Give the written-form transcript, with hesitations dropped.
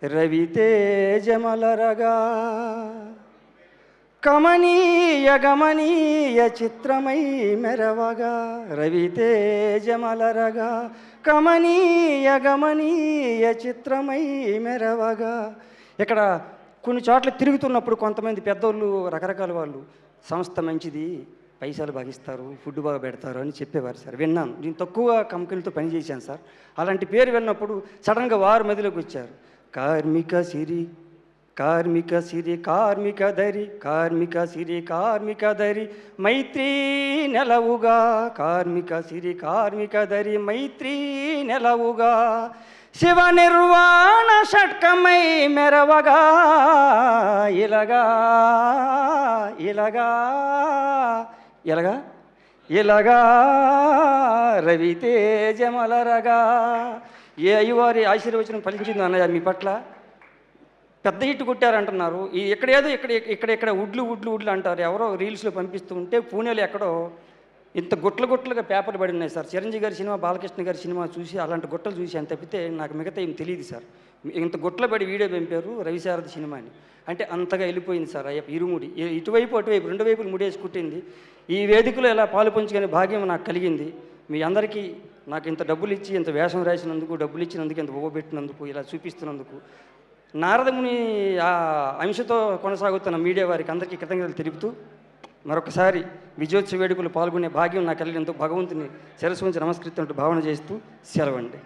రవితేజమలరగా కమనీయ గమనీయ చిత్రమై మెరవగా. రవితేజమలరగా కమనీయ గమనీయ చిత్రమై మెరవగా. ఇక్కడ కొన్ని చోట్ల తిరుగుతున్నప్పుడు కొంతమంది పెద్దోళ్ళు రకరకాల వాళ్ళు సంస్థ మంచిది, పైసలు భాగిస్తారు, ఫుడ్ బాగా పెడతారు అని చెప్పేవారు సార్. విన్నాను, నేను తక్కువ కంపెనీలతో పనిచేశాను సార్. అలాంటి పేరు విన్నప్పుడు సడన్గా వారు మదిలోకి వచ్చారు. కార్మిక సిరి కార్మిక సిరి కార్మిక దరి కార్మిక సిరి కార్మిక దరి మైత్రీ నెలవుగా. కార్మిక సిరి కార్మిక దరి మైత్రీ నెలవుగా. శివ నిర్వాణ షట్కమై మెరవగా. ఇలగా ఇలగా ఇలగా ఇలగా రవితేజమలరగా. ఏ అయ్యవారి ఆశీర్వచనం ఫలించింది అన్నయ్య మీ పట్ల? పెద్ద హిట్ కొట్టారంటున్నారు. ఈ ఎక్కడేదో ఇక్కడ ఉడ్లు అంటారు. ఎవరో రీల్స్లో పంపిస్తూ ఉంటే పూణేలో ఎక్కడో ఇంత గుట్లుగా పేపర్లు పడి ఉన్నాయి సార్. చిరంజీవి గారి సినిమా, బాలకృష్ణ గారి సినిమా చూసి అలాంటి గుట్టలు చూసి అని తప్పితే నాకు మిగతా ఏం తెలియదు సార్. ఇంత గుట్టలు పడి వీడియో పంపారు రవిశారద సినిమాని. అంటే అంతగా వెళ్ళిపోయింది సార్. ఇరుముడి ఇటువైపు అటువైపు రెండు వైపులు ముడేసి కుట్టింది. ఈ వేదికలో ఇలా పాలు పంచుకునే భాగ్యం నాకు కలిగింది. మీ అందరికీ నాకు ఇంత డబ్బులు ఇచ్చి, ఇంత వేషం రాసినందుకు, డబ్బులు ఇచ్చినందుకు, ఇంత పెట్టినందుకు, ఇలా చూపిస్తున్నందుకు, నారదముని ఆ అంశతో కొనసాగుతున్న మీడియా వారికి అందరికీ కృతజ్ఞతలు తెలుపుతూ మరొకసారి విజయోత్సవ వేడుకలు పాల్గొనే భాగ్యం నాకు కలిగినందుకు భగవంతుని శిరస్సు ఉంచి నమస్కరిస్తున్నట్టు భావన చేస్తూ సెలవండి.